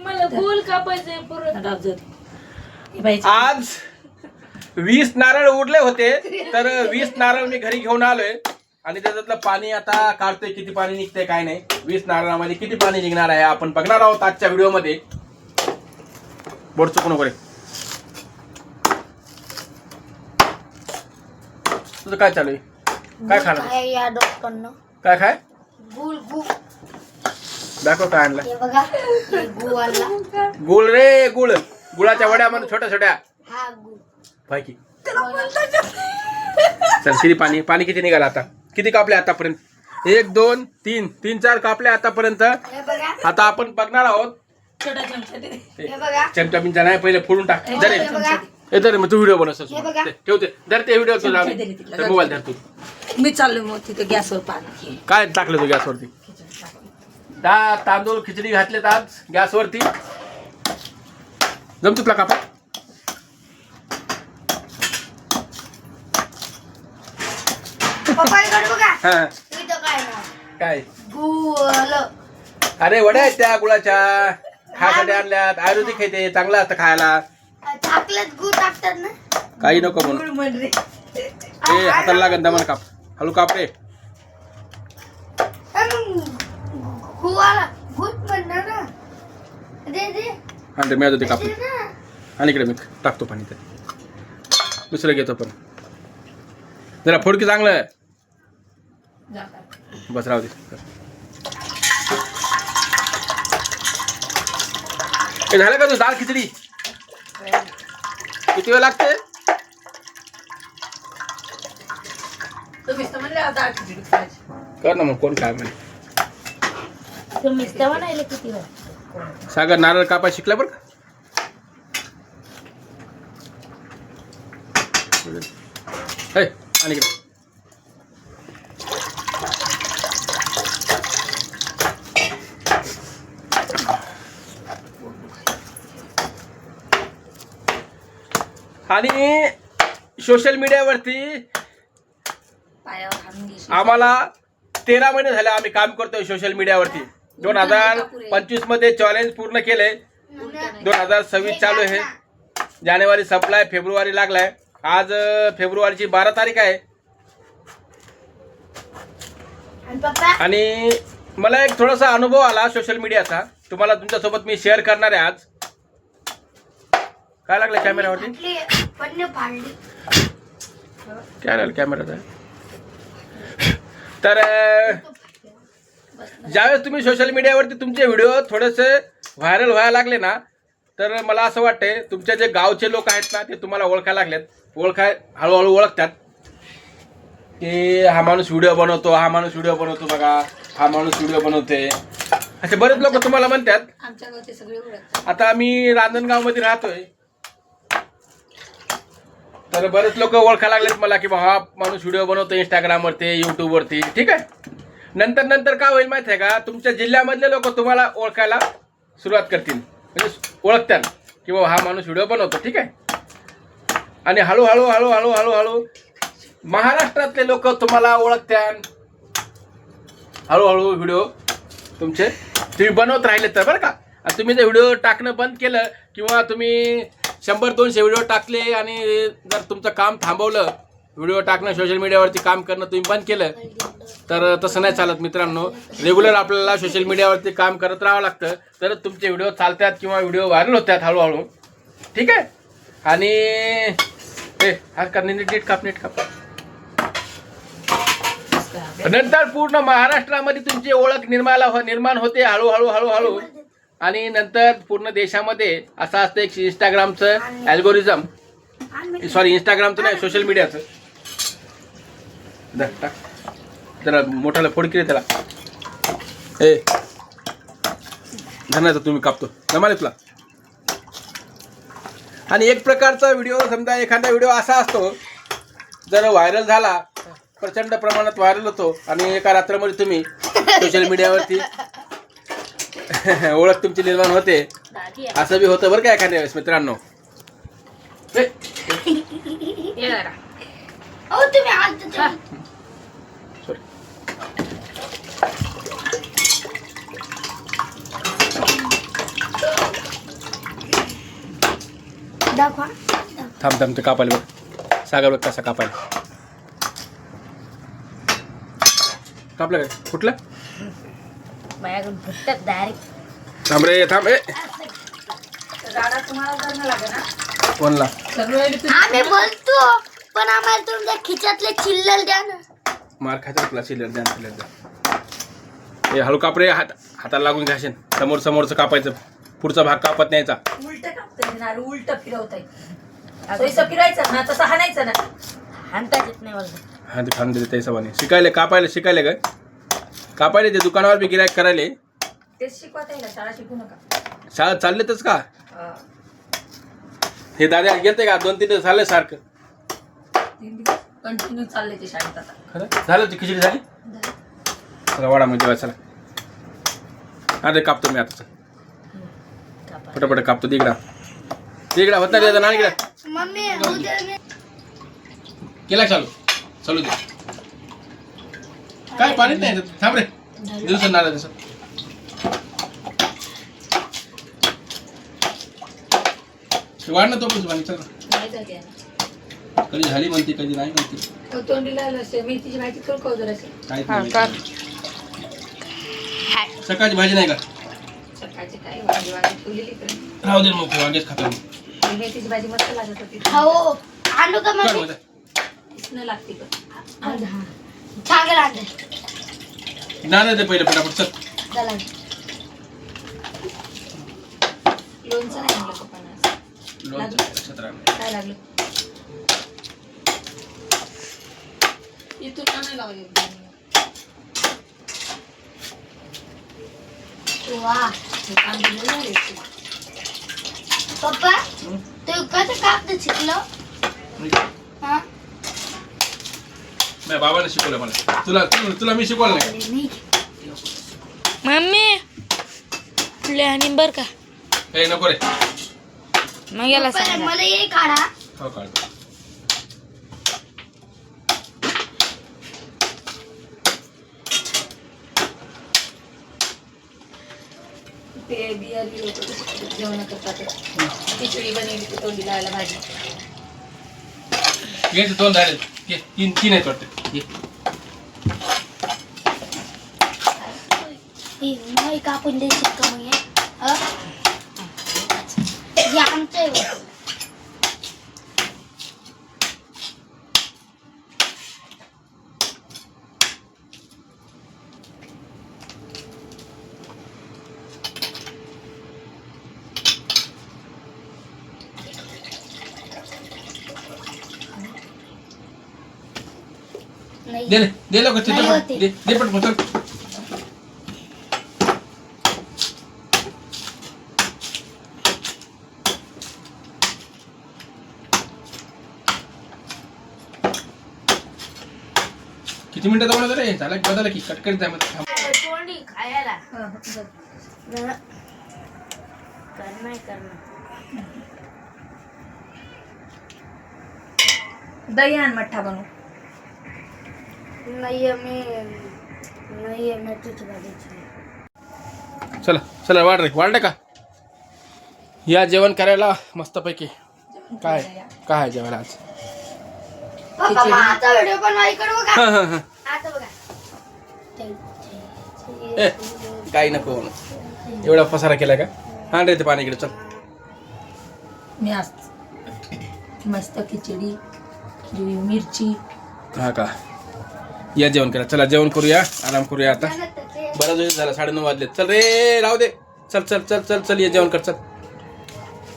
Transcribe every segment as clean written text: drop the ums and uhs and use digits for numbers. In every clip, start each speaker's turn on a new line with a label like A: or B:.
A: मला गोल कापायचंय परत.
B: आज 20 नारळ उरले होते तर 20 नारळ मी घरी घेऊन आलोय आणि त्याच्यातलं पाणी आता काढतोय. किती पाणी निघतंय काय नाही, 20 नारळामध्ये किती पाणी निघणार आहे आपण बघणार आहोत आजच्या व्हिडिओमध्ये. बोट चुकू नको रे. तुझं काय चालू आहे? काय खाणार? काय खाय? दाखव काय आणलं. गुळ रे, गुळ. गुळाच्या वड्या म्हणून छोट्या छोट्या पैकी. चल किती पाणी पाणी किती निघालं आता? किती कापले आतापर्यंत? 1 2 3 3 4 कापले आतापर्यंत. आता आपण बघणार आहोत. चमचा बिमचा नाही, पहिले फोडून टाक. जरे मग तू व्हिडिओ बनव. ठेवते धर ते व्हिडिओ. मोबाईल धर तू.
A: मी चाललोय मग तिथे गॅसवर पाणी.
B: काय टाकलं तू गॅसवरती? तांदूळ खिचडी घातलेत आज गॅसवरती. जमतो तुला कापा? काय? अरे वड्या आहेत त्या गुळाच्या, खायसाठी आणल्यात. आयुर्वेदिक आहे ते, चांगलं असतं खायला. काही नको म्हणून. ए हाताला लागन, दमन काप. हळू काप रे. आणि मी ते काप आणि इकडे मी टाकतो पाणी. ते दुसरं घेतो पण जरा फोडकी चांगलं. बस राहू दे. झालं का तू दाल खिचडी? किती वेळ लागते? कर ना मग, कोण काय म्हणे. सागर नारळ कापा शिकला बरं का? आणि इकडे आणि सोशल मीडियावरती आम्हाला 13 महिने झाले आम्ही काम करतोय सोशल मीडियावरती. 2025 मध्ये चॅलेंज पूर्ण केले. 2026 चालू आहे. जानेवारी संपलाय, फेब्रुवारी लागलाय. आज फेब्रुवारीची 12 तारीख आहे. आणि मला एक थोडासा अनुभव आला सोशल मीडियाचा, तुम्हाला तुमच्यासोबत मी शेअर करणार आहे आज. काय लागलं कॅमेऱ्यावरती? काय लागलं कॅमेऱ्याचा? तर ज्यावेळेस तुम्ही सोशल मीडियावरती तुमचे व्हिडिओ थोडेसे व्हायरल व्हायला लागले ना, तर मला असं वाटतंय तुमचे जे गावचे लोक आहेत ना ते तुम्हाला ओळखायला लागलेत. हळूहळू ओळखतात की हा माणूस व्हिडिओ बनवतो, हा माणूस व्हिडिओ बनवतो, बघा हा माणूस व्हिडिओ बनवते. असे बरेच लोक तुम्हाला म्हणतात. आता मी रांजणगावमध्ये राहतोय तर बरेच लोक ओळखायला लागलेत मला की हा माणूस व्हिडिओ बनवतो इंस्टाग्रामवरती, यूट्यूबवरती. ठीक आहे. नंतर काय होईल माहिती आहे का, तुमच्या जिल्ह्यामधले लोक तुम्हाला ओळखायला सुरुवात करतील, म्हणजे ओळखतात की बाबा हा माणूस व्हिडिओ बनवतो. ठीक आहे. आणि हळूहळू हळूहळू हळूहळू महाराष्ट्रातले लोक तुम्हाला ओळखतात. हळूहळू व्हिडिओ तुमचे तुम्ही बनवत राहिले तर बरं का. आणि तुम्ही जर व्हिडिओ टाकणं बंद केलं किंवा तुम्ही 100-200 व्हिडिओ टाकले आणि जर तुमचं काम थांबवलं, व्हिडिओ टाकणं सोशल मीडियावरती काम करणं तुम्ही बंद केलं, तर तसं नाही चालत मित्रांनो. रेग्युलर आपल्याला सोशल मीडियावरती काम करत राहावं लागतं, तर तुमचे व्हिडिओ चालतात किंवा व्हिडिओ व्हायरल होतात हळूहळू. ठीक आहे. आणि हात का नीट काप. नंतर पूर्ण महाराष्ट्रामध्ये तुमची ओळख निर्माण होते हळूहळू हळूहळू. आणि नंतर पूर्ण देशामध्ये असं असतं एक इंस्टाग्रामचं अल्गोरिझम, सॉरी इंस्टाग्रामचं नाही, सोशल मीडियाचं. जरा मोठाला फोडकी रे त्याला. धनाचं तुम्ही कापतो जमाले तुला. आणि एक प्रकारचा व्हिडिओ, समजा एखादा व्हिडिओ असा असतो जर व्हायरल झाला, प्रचंड प्रमाणात व्हायरल होतो आणि एका रात्रामध्ये तुम्ही सोशल मीडियावरती ओळख तुमची निर्माण होते. असं बी होतं बरं का एखाद्या वेळेस मित्रांनो.
C: दाखवा.
B: थांब थांब ते कापायला बघ. सागर बघ कसा कापायला. कापलं काय कुठलं
C: माझ्याकडून फुटत डायरेक्ट.
B: थांब रे थांब. ए
A: राडा तुम्हाला करणं लागेल ना.
B: कोणला
A: सगळं
C: आम्ही बोलतो पण आम्हाला तुमच्या खिच्यातले चिल्लर द्या ना.
B: मार खायचा तुला सिलेंडर द्या सिलेंडर. ए हळू काप रे. हाताला लागून घ्याशील. समोरचं कापायचं. पुढचा भाग कापत न्यायचा.
A: उलट कापता येणार उलट फिरवता सोयीचं फिरायचं ना तसं हाणायचं ना.
C: हाणताच येत नाही मला.
B: हात खाऊन देते त्या हिशोबाने. शिकायला काय कापायला ते दुकानावर बी गिरायक करायले.
A: तेच शिकवता येईल शाळा शिकू नका.
B: शाळा चाललेतच का हे दादा गेलते का 2-3 दिवस झाले सारखं.
A: 3 दिवस कंटिन्यू चालले ते शाळेत आता.
B: खरं झालं ती खिचडी झाली. चला वाडा म्हणजे चला. अरे कापतो मी आता. पटापट कापतो. तिकडा होत नाही ना इकडे.
C: मम्मी
B: केला चालू दे. काय पाणीच नाही थांब रे. दिवस नाला दिवस वाढ ना तो पाणी. चल
A: नाही जाते
B: कधी झाली म्हणते कधी नाही म्हणते.
A: तोंडीला मेथीची भाजी करू का जराशी.
B: सकाळची भाजी नाही का.
A: सकाळची काय वांगी ठेवलेली इकडे.
B: राहू दे मग वांगेच खातो.
A: मेथीची भाजी मस्त लागत होती.
C: हो आणू का मम्मी.
A: इसनं लागते पण
C: चांगलं आणलं.
B: ना ते पहिले फटाफट चल.
C: चला
A: लोणचं नाही आणलं पप्पांना. काय लागलं इथून नाही लागलं.
C: वा पप्पा तू कसं कापते शिकलो. हा
B: नाही बाबाने शिकवलं मला. तुला मी शिकवलं नाही.
D: मम्मी आणि बर का
B: हे नको रे.
D: मग याला सांगा.
C: मला ये काढा.
B: हो काढतो.
A: ते बिहारी लोक जेवण करतात. खिचडी बनवली की तोंडी लावायला भाजी.
B: घ्यायचं 2 झाले. तीन आहेत वाटते.
C: नाही कापून द्यायची का मग हे आमचं आहे.
B: दे लवकर
C: नाही होते.
B: दे पटपट. किती मिनिटं जाऊन रे. झाला की बदला की कटकट जाय.
C: तोंडी खायला
A: हा,
C: करणार
A: दही आण मठ्ठा बनवू.
C: नाही मेथीची भाजीची.
B: चला वाढ का. या जेवण करायला मस्तपैकी. काय आहे जेवायला आज.
C: पप्पा मग आता व्हिडिओ बनवा. इकडे बघा.
B: हा.
C: आता बघा.
B: ए काही नको. एवढा पसारा केला का. हा रे ते पाणी इकडे चल.
A: मी आज मस्त खिचडी हिरवी मिरची.
B: हा का. या जेवण करा. चला जेवण करूया. आराम करूया आता. बराच वेळ झाला. 9:30 वाजले. चल रे राहू दे. चल ये जेवण कर. चल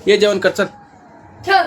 B: ये जेवण कर. चल.
A: ठेव